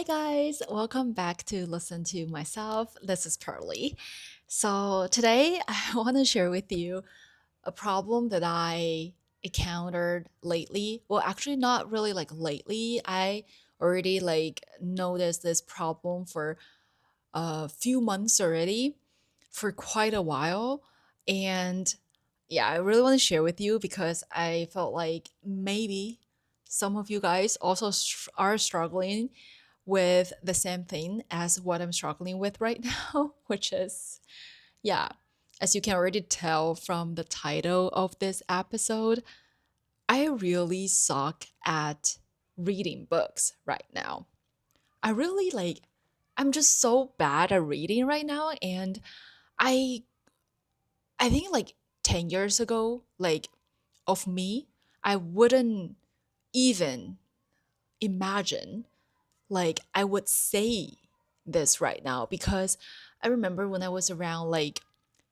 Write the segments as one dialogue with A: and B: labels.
A: Hi guys, welcome back to Listen to Myself. This is Pearly. So today I want to share with you a problem that I encountered lately. Well, actually not really like lately. I already like noticed this problem for a few months already, for quite a while. And yeah, I really want to share with you because I felt like maybe some of you guys also are struggling with the same thing as what I'm struggling with right now, which is, yeah, as you can already tell from the title of this episode, I really suck at reading books right now. I really like, I'm just so bad at reading right now. And I, I think like 10 years ago, like of me, I wouldn't even imagine like I would say this right now because I remember when I was around like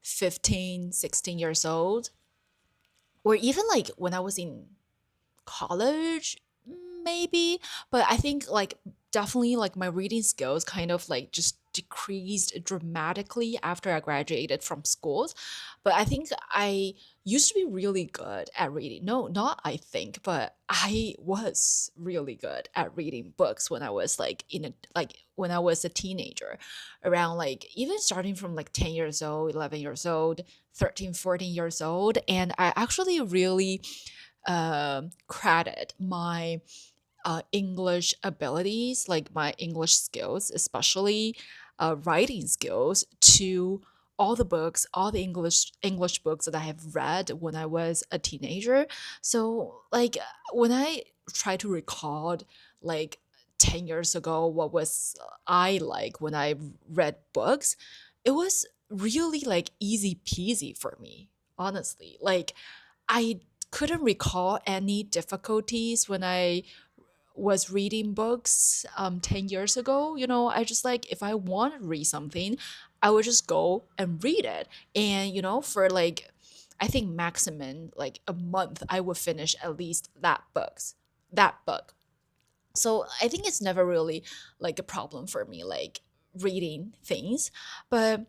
A: 15, 16 years old, or even like when I was in college, maybe. But I think like definitely like my reading skills kind of like just decreased dramatically after I graduated from schools. But I think I used to be really good at reading. No, not I think, but I was really good at reading books when I was like in a like when I was a teenager, around like even starting from like 10 years old, 11 years old, 13, 14 years old. And I actually really credit my English abilities, like my English skills, especially writing skills, to all the books, all the English books that I have read when I was a teenager. So, like when I try to recall, like 10 years ago, what was I like when I read books? It was really like easy peasy for me, honestly. Like I couldn't recall any difficulties when I was reading books 10 years ago. I just like, if I want to read something, I would just go and read it. And, for like, I think maximum like a month, I would finish at least that book. So I think it's never really like a problem for me, like reading things. But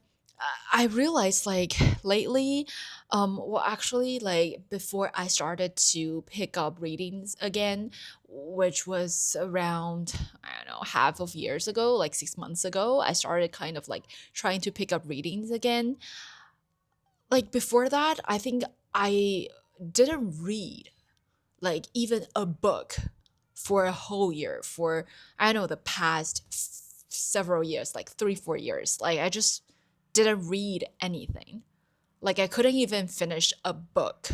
A: I realized like lately, well, actually, like before I started to pick up readings again, which was around, I don't know, half of years ago, like 6 months ago, I started kind of like trying to pick up readings again. Like before that, I think I didn't read like even a book for a whole year, for I don't know, the past several years, like 3 4 years. Like I just didn't read anything. Like I couldn't even finish a book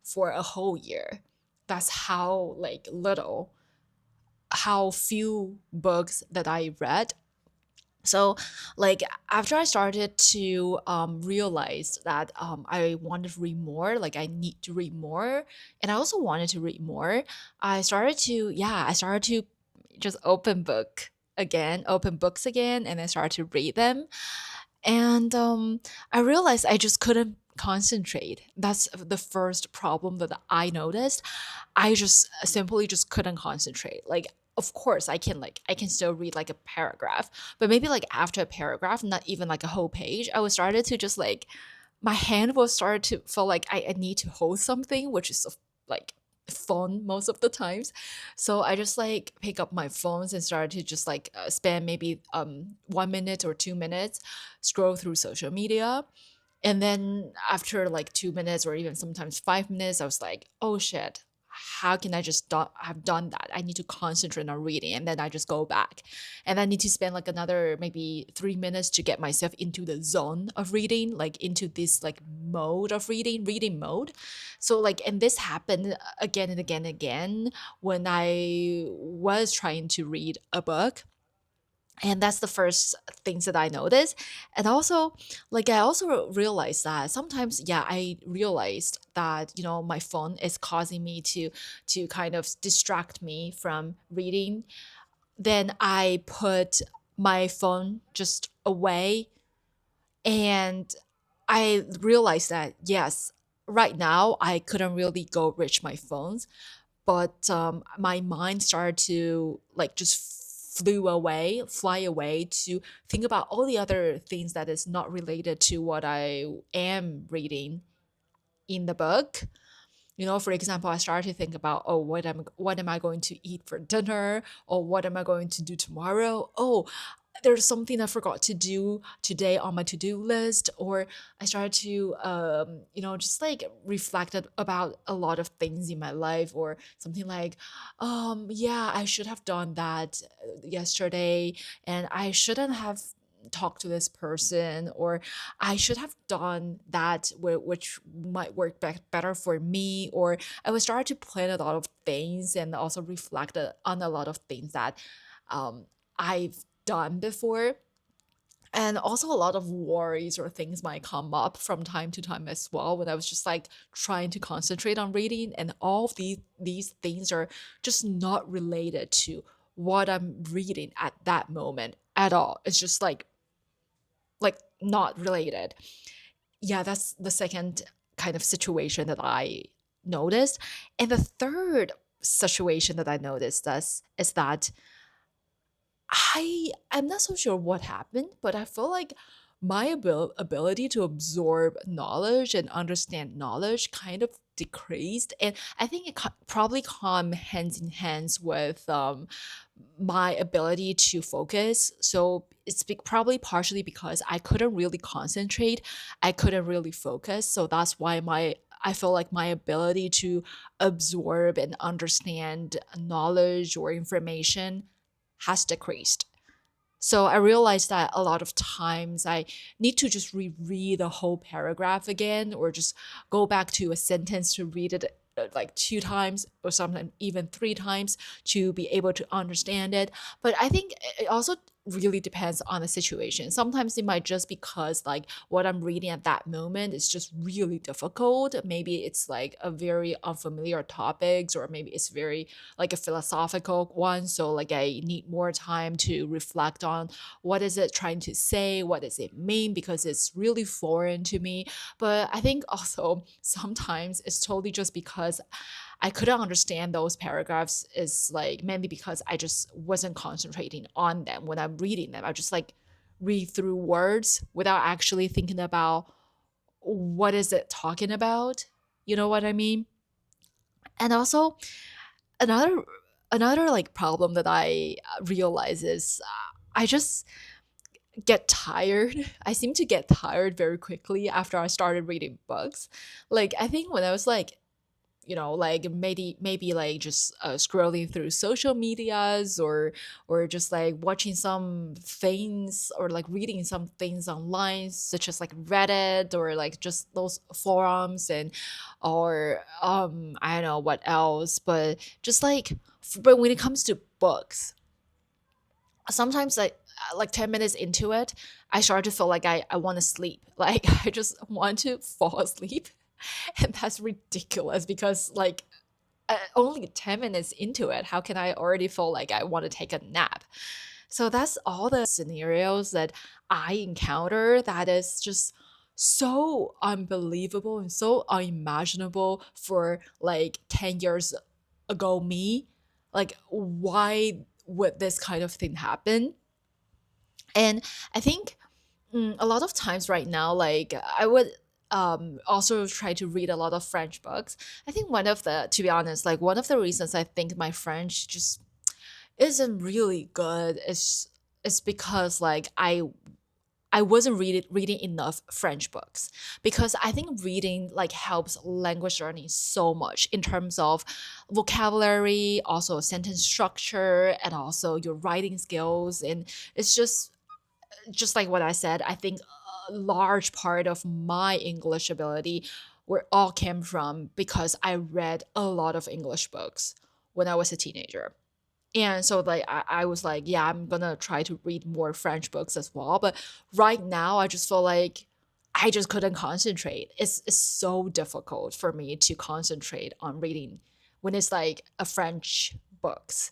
A: for a whole year. That's how like little, how few books that I read. So, like after I started to realize that I wanted to read more, like I need to read more, and I also wanted to read more, I started to just open books again, and I started to read them. And I realized I just couldn't concentrate. That's the first problem that I noticed. I just simply just couldn't concentrate. Like of course I can still read like a paragraph, but maybe like after a paragraph, not even like a whole page, I was started to just like my hand was started to feel like I need to hold something, which is like phone most of the times. So I just like pick up my phones and started to just like spend maybe 1 minute or 2 minutes scroll through social media. And then after like 2 minutes or even sometimes 5 minutes, I was like, oh shit, how can I just have done that? I need to concentrate on reading. And then I just go back. And I need to spend like another maybe 3 minutes to get myself into the zone of reading, like into this like mode of reading mode. So like, and this happened again and again and again when I was trying to read a book. And that's the first things that I noticed. And also, like I also realized that sometimes, yeah, I realized that, my phone is causing me to kind of distract me from reading. Then I put my phone just away, and I realized that yes, right now I couldn't really go reach my phones, but my mind started to like just fly away to think about all the other things that is not related to what I am reading in the book. You know, for example, I started to think about, oh, what am I going to eat for dinner, or what am I going to do tomorrow? Oh, there's something I forgot to do today on my to-do list. Or I started to just like reflected about a lot of things in my life, or something like, yeah, I should have done that yesterday, and I shouldn't have talked to this person, or I should have done that which might work better for me. Or I would start to plan a lot of things and also reflect on a lot of things that um, I've done before. And also a lot of worries or things might come up from time to time as well, when I was just like trying to concentrate on reading, and all of these things are just not related to what I'm reading at that moment at all. It's just like not related. Yeah, that's the second kind of situation that I noticed. And the third situation that I noticed is that I'm not so sure what happened, but I feel like my ability to absorb knowledge and understand knowledge kind of decreased, and I think it probably come hands in hands with my ability to focus. So it's probably partially because I couldn't really concentrate, I couldn't really focus. So that's why my I feel like my ability to absorb and understand knowledge or information has decreased. So I realized that a lot of times I need to just reread the whole paragraph again, or just go back to a sentence to read it like two times, or sometimes even three times, to be able to understand it. But I think it also really depends on the situation. Sometimes it might just because like what I'm reading at that moment is just really difficult. Maybe it's like a very unfamiliar topics, or maybe it's very like a philosophical one. So like I need more time to reflect on what is it trying to say, what does it mean, because it's really foreign to me. But I think also sometimes it's totally just because I couldn't understand those paragraphs, is like mainly because I just wasn't concentrating on them when I'm reading them. I just like read through words without actually thinking about what is it talking about. You know what I mean? And also another another like problem that I realize is I just get tired. I seem to get tired very quickly after I started reading books. Like I think when I was like, like maybe like just scrolling through social medias, or just like watching some things, or like reading some things online, such as like Reddit, or like just those forums, and or I don't know what else. But just like but when it comes to books, sometimes like 10 minutes into it, I start to feel like I want to sleep. Like I just want to fall asleep. And that's ridiculous because like only 10 minutes into it, how can I already feel like I want to take a nap? So that's all the scenarios that I encounter that is just so unbelievable and so unimaginable for like 10 years ago me. Like why would this kind of thing happen? And I think a lot of times right now, like I would also try to read a lot of French books. I think to be honest, like one of the reasons I think my French just isn't really good is because like I wasn't reading enough French books, because I think reading like helps language learning so much in terms of vocabulary, also sentence structure, and also your writing skills. And it's just like what I said, I think a large part of my English ability were all came from because I read a lot of English books when I was a teenager. And so like I was like, yeah, I'm gonna try to read more French books as well. But right now I just feel like I just couldn't concentrate. It's so difficult for me to concentrate on reading when it's like a French books.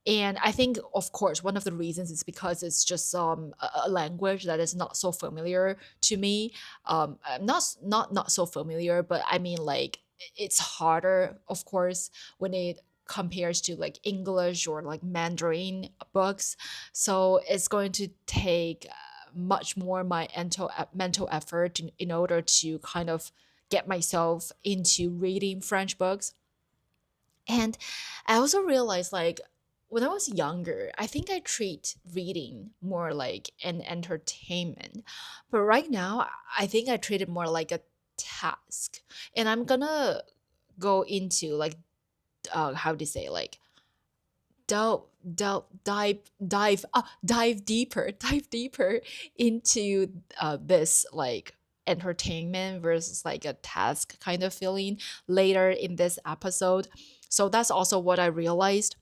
A: And I think, of course, one of the reasons is because it's just a language that is not so familiar to me. Not so familiar, but I mean like it's harder, of course, when it compares to like English or like Mandarin books. So it's going to take much more my mental effort in order to kind of get myself into reading French books. And I also realized like when I was younger, I think I treat reading more like an entertainment. But right now, I think I treat it more like a task. And I'm gonna go into like how do you say like delve dive deeper dive deeper into this like entertainment versus like a task kind of feeling later in this episode. So that's also what I realized.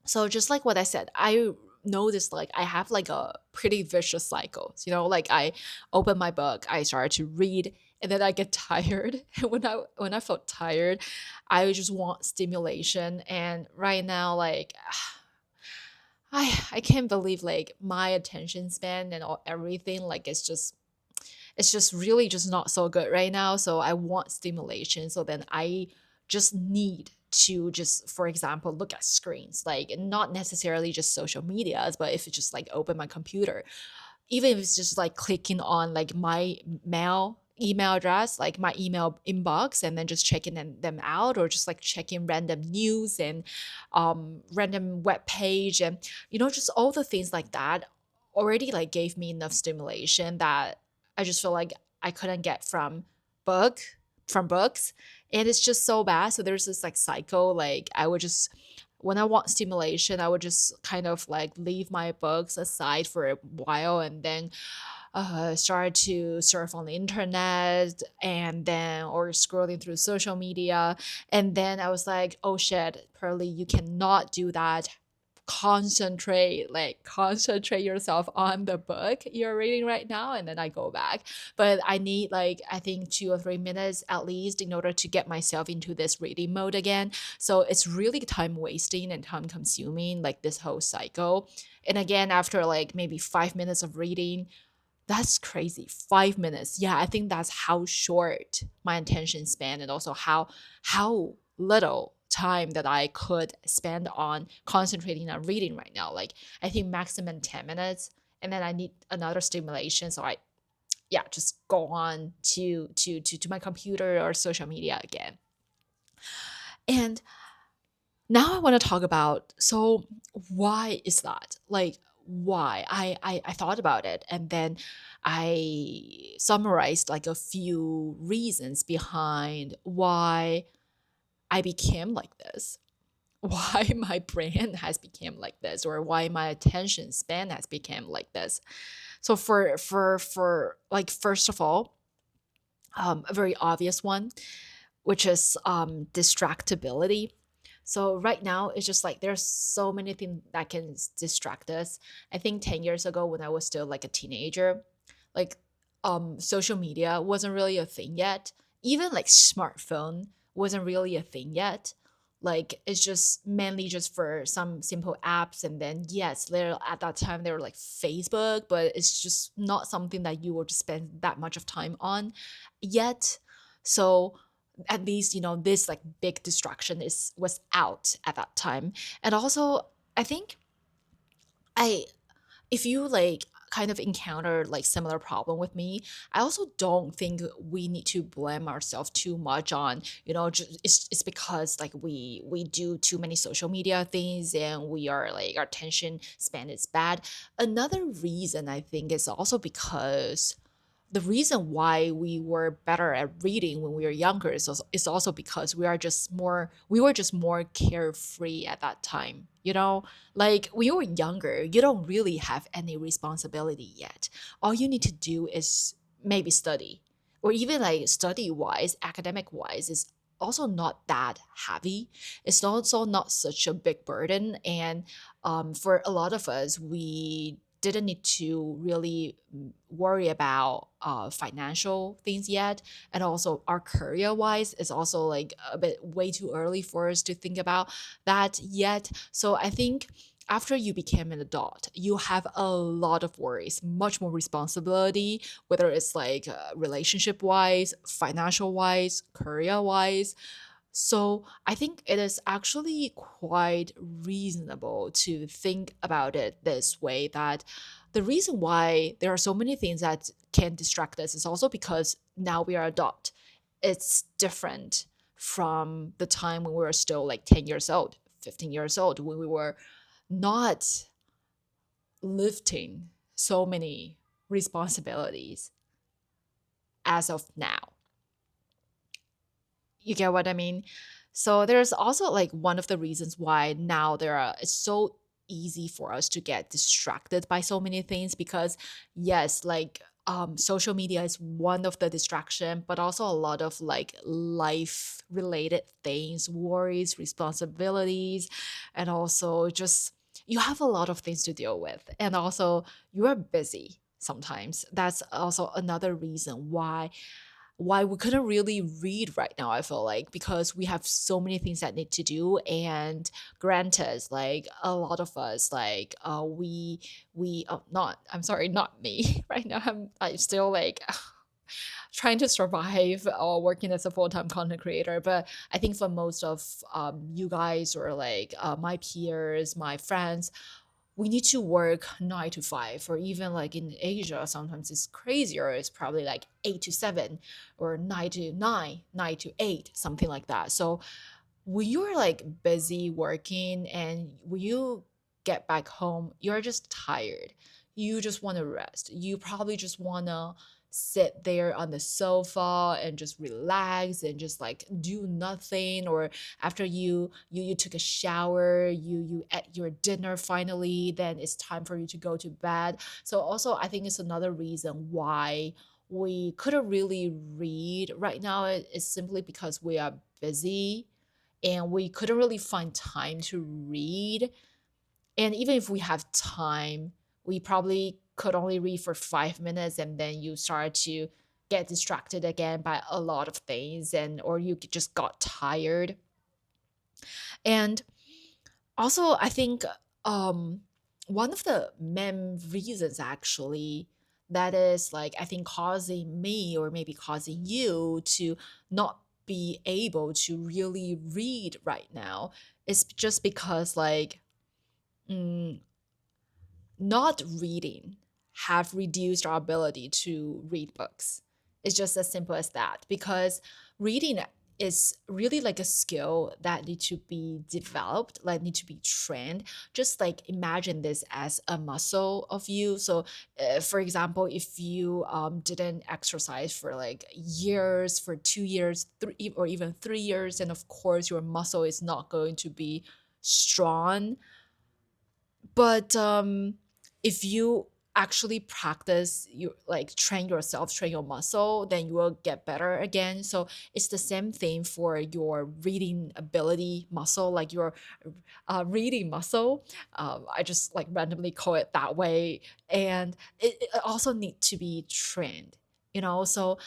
A: So just like what I said, I noticed like I have like a pretty vicious cycle. You know, like I open my book, I start to read, and then I get tired. And when I felt tired, I just want stimulation. And right now, like I can't believe like my attention span and everything like it's just really just not so good right now. So I want stimulation. So then I just need to just, for example, look at screens, like not necessarily just social medias, but if it's just like open my computer, even if it's just like clicking on like my email address, like my email inbox, and then just checking them out, or just like checking random news and random web page, and just all the things like that already like gave me enough stimulation that I just feel like I couldn't get book from books. And it's just so bad. So there's this like cycle, like I would just, when I want stimulation, I would just kind of like leave my books aside for a while, and then start to surf on the internet, and then or scrolling through social media. And then I was like, oh shit, Pearly, you cannot do that. Concentrate yourself on the book you're reading right now. And then I go back, but I need like I think 2 or 3 minutes at least in order to get myself into this reading mode again. So it's really time wasting and time consuming, like this whole cycle. And again, after like maybe 5 minutes of reading, that's crazy. 5 minutes. Yeah, I think that's how short my attention span, and also how little time that I could spend on concentrating on reading right now. Like I think maximum 10 minutes, and then I need another stimulation. So I yeah, just go on to my computer or social media again. And now I want to talk about, so why is that? Like why? I thought about it, and then I summarized like a few reasons behind why I became like this. Why my brain has become like this, or why my attention span has become like this. So for like first of all, a very obvious one, which is distractibility. So right now it's just like there's so many things that can distract us. I think 10 years ago when I was still like a teenager, like social media wasn't really a thing yet. Even like smartphone wasn't really a thing yet. Like it's just mainly just for some simple apps, and then yes, there at that time they were like Facebook, but it's just not something that you would spend that much of time on yet. So at least this like big distraction is was out at that time. And also I think I if you like kind of encounter like similar problem with me, I also don't think we need to blame ourselves too much on just, it's because like we do too many social media things and we are like our attention span is bad. Another reason I think is also because the reason why we were better at reading when we were younger is also because we were just more carefree at that time. Like when you were younger, you don't really have any responsibility yet. All you need to do is maybe study, or even like study wise, academic wise is also not that heavy. It's also not such a big burden. And for a lot of us, we didn't need to really worry about financial things yet. And also our career wise is also like a bit way too early for us to think about that yet. So I think after you became an adult, you have a lot of worries, much more responsibility, whether it's like relationship wise, financial wise, career wise. So I think it is actually quite reasonable to think about it this way, that the reason why there are so many things that can distract us is also because now we are adult. It's different from the time when we were still like 10 years old, 15 years old, when we were not lifting so many responsibilities as of now. You get what I mean? So there's also like one of the reasons why now it's so easy for us to get distracted by so many things, because yes, like social media is one of the distraction, but also a lot of like life related things, worries, responsibilities, and also just you have a lot of things to deal with, and also you are busy sometimes. That's also another reason why we couldn't really read right now, I feel like, because we have so many things that need to do. And granted, like a lot of us, like we not I'm sorry, not me right now, I'm still like trying to survive or working as a full-time content creator. But I think for most of you guys, or like my peers, my friends, we need to work 9 to 5, or even like in Asia, sometimes it's crazier. It's probably like 8 to 7, or 9 to 9, 9 to 8, something like that. So when you're like busy working and when you get back home, you're just tired. You just want to rest. You probably just want to sit there on the sofa and just relax and just like do nothing. Or after you took a shower, you ate your dinner finally, then it's time for you to go to bed. So also I think it's another reason why we couldn't really read right now. It's simply because we are busy and we couldn't really find time to read. And even if we have time, we probably could only read for 5 minutes, and then you start to get distracted again by a lot of things, and or you just got tired. And also, I think um, one of the main reasons actually that is like I think causing me, or maybe causing you to not be able to really read right now, is just because like mm, not reading have reduced our ability to read books. It's just as simple as that, because reading is really like a skill that need to be developed, like need to be trained. Just like imagine this as a muscle of you. So for example, if you didn't exercise for like years, for 2 years, or even 3 years, and of course your muscle is not going to be strong. But if you actually practice, you like train yourself, train your muscle, then you will get better again. So it's the same thing for your reading ability muscle, like your reading muscle. I just like randomly call it that way. And it also need to be trained, so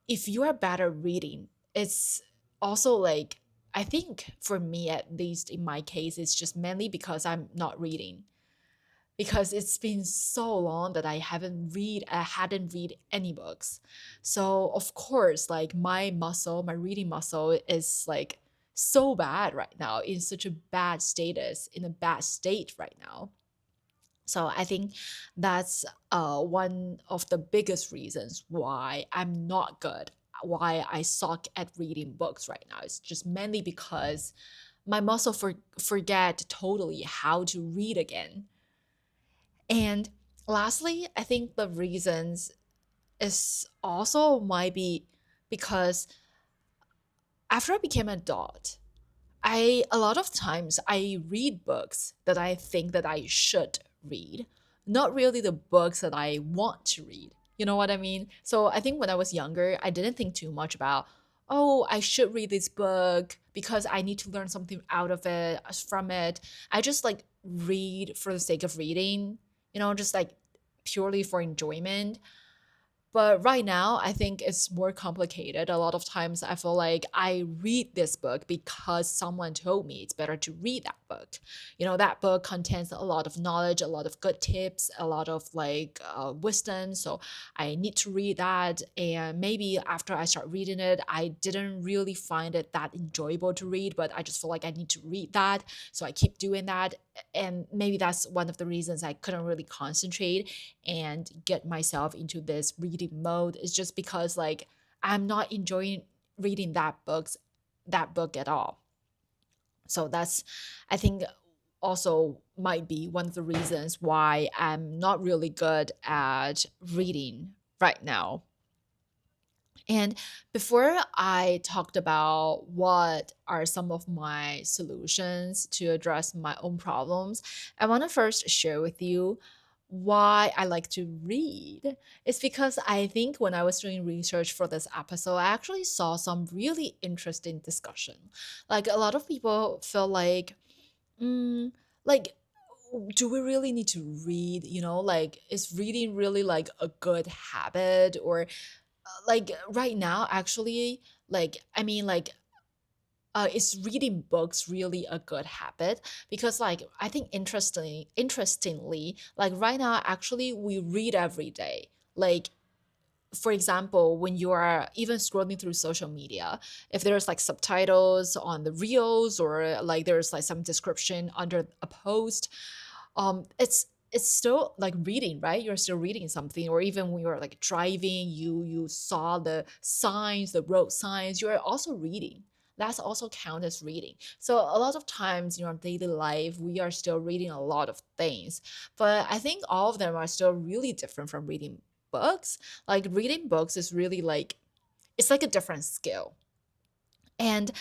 A: if you are better reading, it's also like, I think for me, at least in my case, it's just mainly because I'm not reading, because it's been so long that I hadn't read any books. So of course, like my reading muscle is like so bad right now, in such a bad status, in a bad state right now. So I think that's one of the biggest reasons why I'm not good, why I suck at reading books right now. It's just mainly because my muscle forget totally how to read again. And lastly, I think the reasons is also might be because after I became an adult, I a lot of times I read books that I think that I should read, not really the books that I want to read. You know what I mean? So I think when I was younger, I didn't think too much about, oh, I should read this book because I need to learn something out of it, from it. I just like read for the sake of reading, just like purely for enjoyment. But right now, I think it's more complicated. A lot of times, I feel like I read this book because someone told me it's better to read that book. You know, that book contains a lot of knowledge, a lot of good tips, a lot of like wisdom. So I need to read that. And maybe after I start reading it, I didn't really find it that enjoyable to read, but I just feel like I need to read that. So I keep doing that. And maybe that's one of the reasons I couldn't really concentrate and get myself into this reading mode is just because like I'm not enjoying reading that book at all. So that's, I think, also might be one of the reasons why I'm not really good at reading right now. And before I talked about what are some of my solutions to address my own problems, I want to first share with you why I like to read. It's because I think when I was doing research for this episode, I actually saw some really interesting discussion. Like a lot of people feel mm, like, do we really need to read? You know, like, is reading really like a good habit? Or like right now actually, like I mean like is reading books really a good habit? Because like I think interestingly, like right now actually we read every day. Like for example, when you are even scrolling through social media, if there's like subtitles on the reels or like there's like some description under a post, it's still like reading, right? You're still reading something. Or even when you're like driving, you saw the signs, the road signs, you're also reading. That's also count as reading. So a lot of times in our daily life we are still reading a lot of things, but I think all of them are still really different from reading books. Like reading books is really like, it's like a different skill. And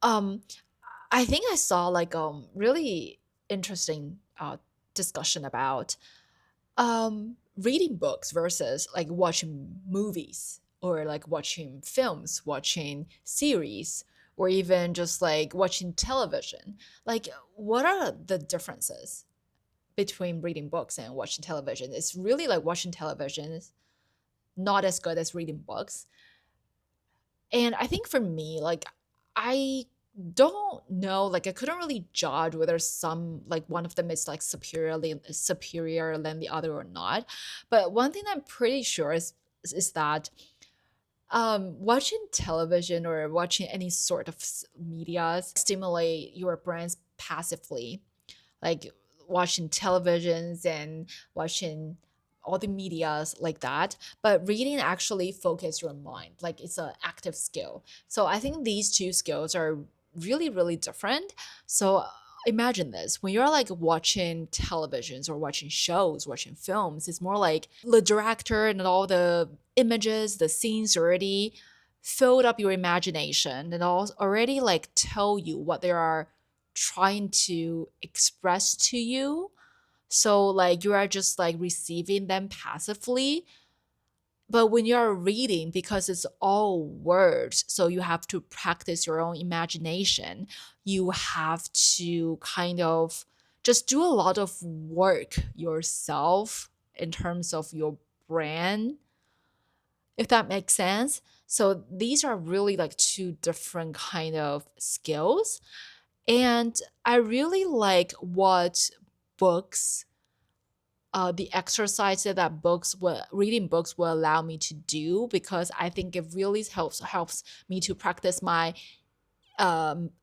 A: um I think I saw like really interesting discussion about reading books versus like watching movies or like watching films, watching series, or even just like watching television. Like what are the differences between reading books and watching television? It's really like watching television is not as good as reading books. And I think for me, like I don't know, like I couldn't really judge whether some like one of them is like superior than the other or not. But one thing I'm pretty sure is that watching television or watching any sort of media stimulate your brains passively, like watching televisions and watching all the medias like that. But reading actually focus your mind, like it's an active skill. So I think these two skills are really really different. So imagine this: when you're like watching televisions or watching shows, watching films, it's more like the director and all the images, the scenes already filled up your imagination and already like tell you what they are trying to express to you. So like you are just like receiving them passively. But when you're reading, because it's all words, so you have to practice your own imagination. You have to kind of just do a lot of work yourself in terms of your brain, if that makes sense. So these are really like two different kind of skills. And I really like what books, the exercise that reading books will allow me to do, because I think it really helps me to practice my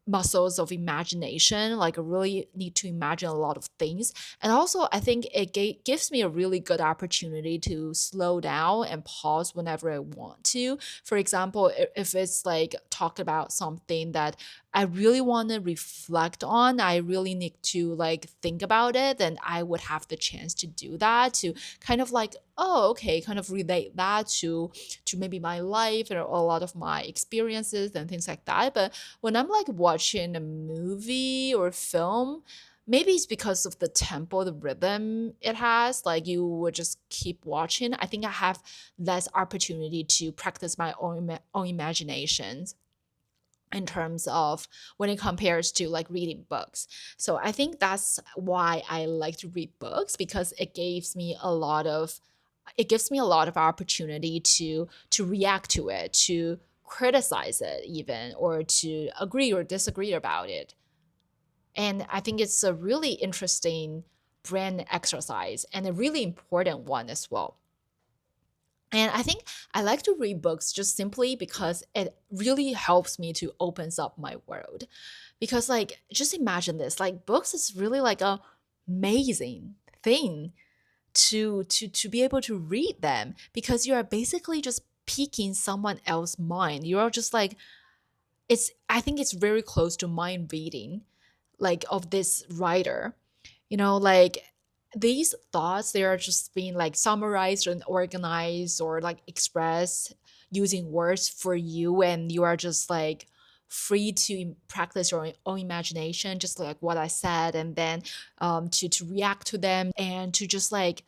A: muscles of imagination. Like I really need to imagine a lot of things. And also I think it gives me a really good opportunity to slow down and pause whenever I want to. For example, if it's like talk about something that I really want to reflect on, I really need to like think about it, then I would have the chance to do that, to kind of like, oh okay, kind of relate that to maybe my life and a lot of my experiences and things like that. But when I'm like watching a movie or film, maybe it's because of the tempo, the rhythm it has, like you would just keep watching. I think I have less opportunity to practice my own imaginations in terms of when it compares to like reading books. So I think that's why I like to read books, because it gives me a lot of it gives me a lot of opportunity to react to it, to criticize it even, or to agree or disagree about it. And I think it's a really interesting brain exercise and a really important one as well. And I think I like to read books just simply because it really helps me to opens up my world. Because like just imagine this, like books is really like a amazing thing to be able to read them, because you are basically just piquing someone else's mind. You're just like, it's, I think it's very close to mind reading, like of this writer, like these thoughts, they are just being like summarized and organized or like expressed using words for you, and you are just like free to practice your own imagination, just like what I said, and then to react to them and to just like,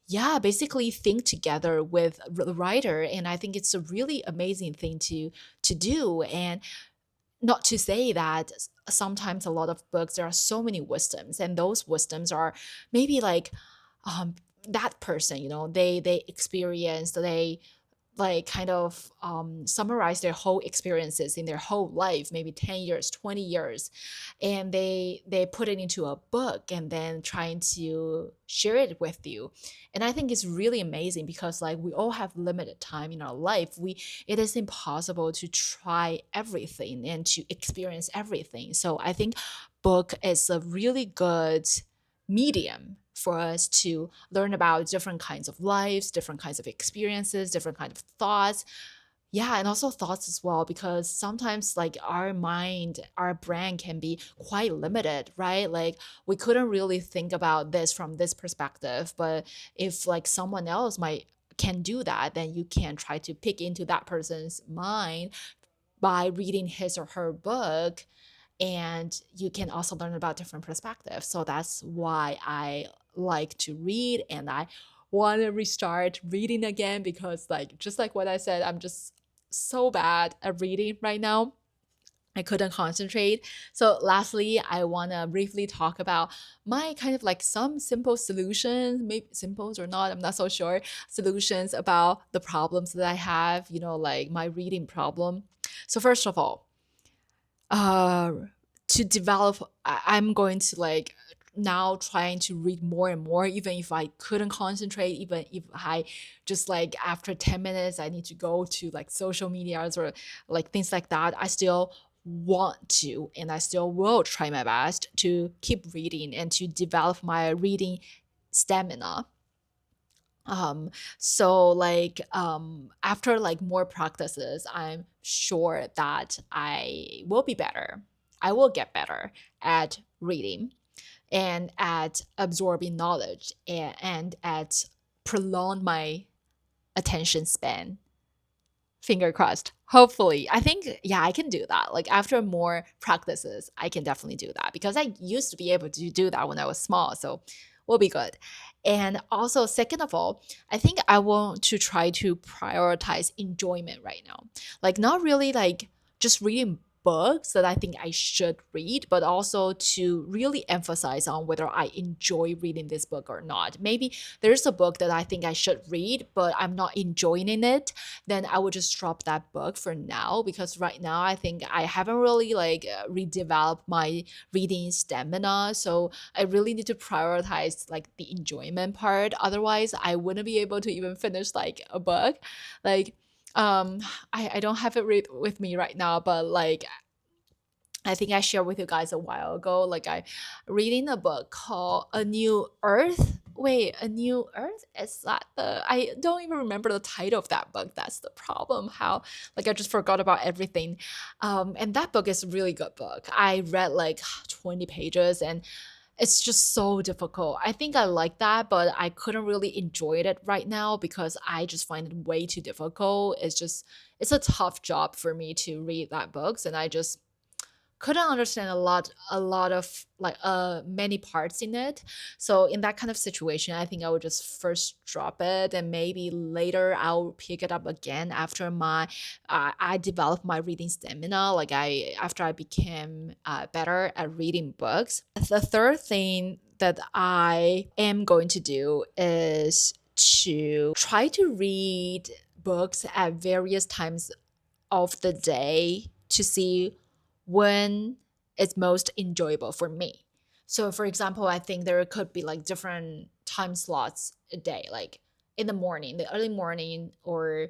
A: yeah, basically think together with the writer. And I think it's a really amazing thing to do. And not to say that sometimes a lot of books, there are so many wisdoms, and those wisdoms are maybe like um that person, they experienced, they like kind of summarize their whole experiences in their whole life, maybe 10 years, 20 years, and they put it into a book and then trying to share it with you. And I think it's really amazing because like we all have limited time in our life. It is impossible to try everything and to experience everything. So I think book is a really good medium for us to learn about different kinds of lives, different kinds of experiences, different kind of thoughts. Yeah, and also thoughts as well, because sometimes like our mind, our brain can be quite limited, right? Like we couldn't really think about this from this perspective, but if like someone else might can do that, then you can try to pick into that person's mind by reading his or her book, and you can also learn about different perspectives. So that's why I like to read, and I want to restart reading again, because like just like what I said, I'm just so bad at reading right now. I couldn't concentrate. So lastly, I want to briefly talk about my kind of like some simple solutions, maybe simples or not, I'm not so sure, solutions about the problems that I have, like my reading problem. So first of all, uh to develop, I'm going to like now trying to read more and more, even if I couldn't concentrate, even if I just like after 10 minutes I need to go to like social medias or like things like that, I still want to, and I still will try my best to keep reading and to develop my reading stamina. So like after like more practices, I'm sure that I will be better. I will get better at reading and at absorbing knowledge, and at prolong my attention span. Finger crossed. Hopefully. I think, yeah, I can do that. Like after more practices, I can definitely do that, because I used to be able to do that when I was small. So we'll be good. And also, second of all, I think I want to try to prioritize enjoyment right now. Like, not really like just reading books that I think I should read, but also to really emphasize on whether I enjoy reading this book or not. Maybe there's a book that I think I should read, but I'm not enjoying it, then I would just drop that book for now, because right now I think I haven't really like redeveloped my reading stamina. So I really need to prioritize like the enjoyment part. Otherwise, I wouldn't be able to even finish like a book. Like um I don't have it with me right now, but like I think I shared with you guys a while ago. Like I reading a book called A New Earth. Wait, A New Earth? Is that the I don't even remember the title of that book. That's the problem. How like I just forgot about everything. And that book is a really good book. I read like 20 pages, and it's just so difficult. I think I like that, but I couldn't really enjoy it right now because I just find it way too difficult. It's a tough job for me to read that books, and I just couldn't understand a lot of like many parts in it. So in that kind of situation, I think I would just first drop it, and maybe later I'll pick it up again after my I develop my reading stamina, like I after I became better at reading books. The third thing that I am going to do is to try to read books at various times of the day to see when it's most enjoyable for me. So, for example, I think there could be like different time slots a day, like in the morning, the early morning, or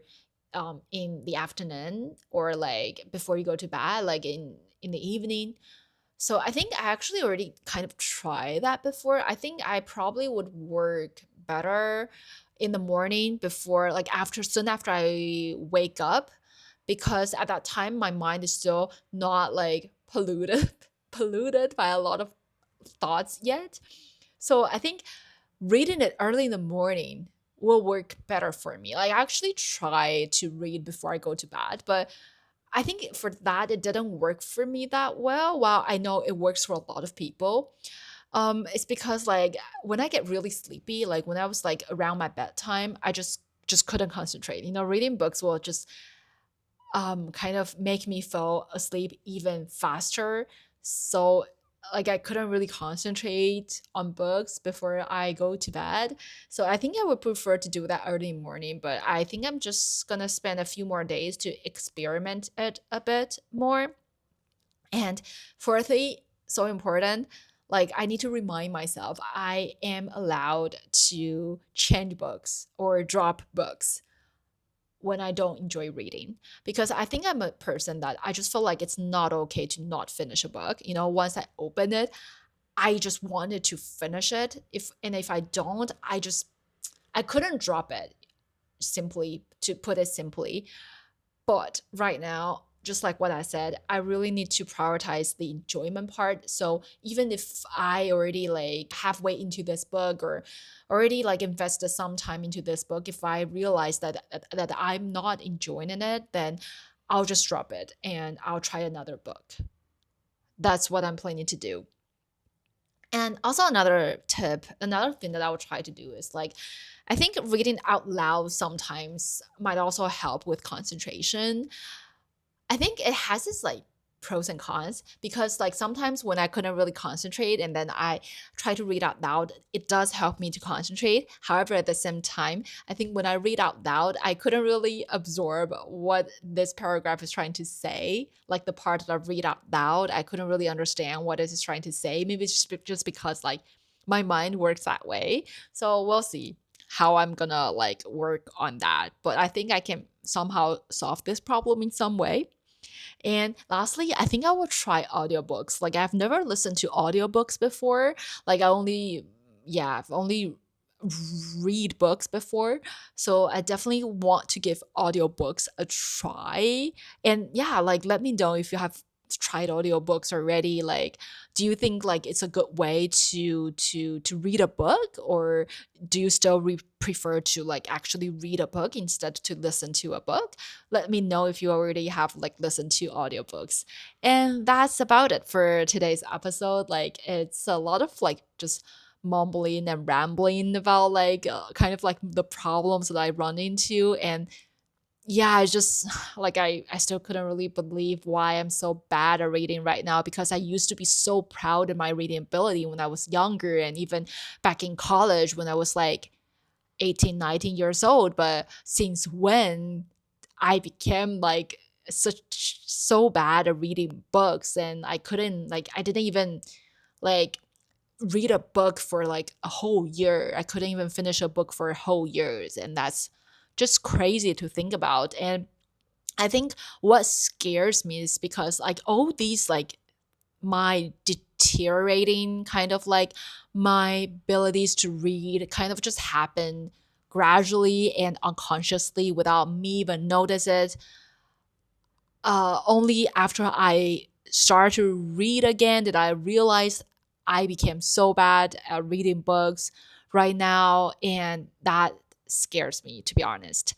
A: in the afternoon, or like before you go to bed, like in the evening. So I think I actually already kind of tried that before. I think I probably would work better in the morning before, like after, soon after I wake up, because at that time my mind is still not like polluted polluted by a lot of thoughts yet. So I think reading it early in the morning will work better for me. Like I actually try to read before I go to bed, but I think for that it didn't work for me that well. While I know it works for a lot of people, it's because like when I get really sleepy, like when I was like around my bedtime, I just couldn't concentrate. You know, reading books will just kind of make me fall asleep even faster. So like I couldn't really concentrate on books before I go to bed. So I think I would prefer to do that early morning, but I think I'm just gonna spend a few more days to experiment it a bit more. And fourthly, so important, like I need to remind myself I am allowed to change books or drop books when I don't enjoy reading. Because I think I'm a person that I just feel like it's not okay to not finish a book. You know, once I open it, I just wanted to finish it. If I don't, I couldn't drop it, simply to put it simply. But right now, just like what I said, I really need to prioritize the enjoyment part. So even if I already like halfway into this book or already like invested some time into this book, if I realize that I'm not enjoying it, then I'll just drop it and I'll try another book. That's what I'm planning to do. And also another tip, another thing that I will try to do is like I think reading out loud sometimes might also help with concentration. I think it has its like pros and cons, because like sometimes when I couldn't really concentrate and then I try to read out loud, it does help me to concentrate. However, at the same time, I think when I read out loud, I couldn't really absorb what this paragraph is trying to say. Like the part that I read out loud, I couldn't really understand what it is trying to say. Maybe it's just because like my mind works that way. So we'll see how I'm gonna like work on that. But I think I can somehow solve this problem in some way. And lastly, I think I will try audiobooks. Like I've never listened to audiobooks before. Like I've only read books before. So I definitely want to give audiobooks a try. And yeah, like let me know if you have tried audiobooks already. Like do you think like it's a good way to read a book, or do you still prefer to like actually read a book instead to listen to a book? Let me know if you already have like listened to audiobooks. And that's about it for today's episode. Like it's a lot of like just mumbling and rambling about like kind of like the problems that I run into. And yeah, I just like I still couldn't really believe why I'm so bad at reading right now, because I used to be so proud of my reading ability when I was younger, and even back in college when I was like 18, 19 years old. But since when I became like so bad at reading books, and I couldn't like I didn't even like read a book for like a whole year. I couldn't even finish a book for a whole years, and that's just crazy to think about. And I think what scares me is because like all these like my deteriorating kind of like my abilities to read kind of just happen gradually and unconsciously without me even notice it. Only after I started to read again did I realize I became so bad at reading books right now, and that scares me, to be honest.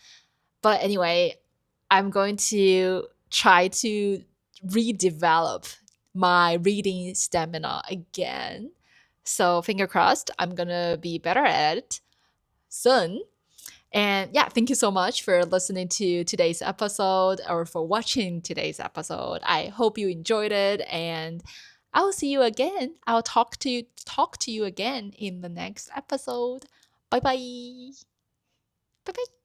A: But anyway, I'm going to try to redevelop my reading stamina again. So, finger crossed, I'm gonna be better at it soon. And yeah, thank you so much for listening to today's episode or for watching today's episode. I hope you enjoyed it, and I'll see you again. I'll talk to you again in the next episode. Bye bye. Bye bye.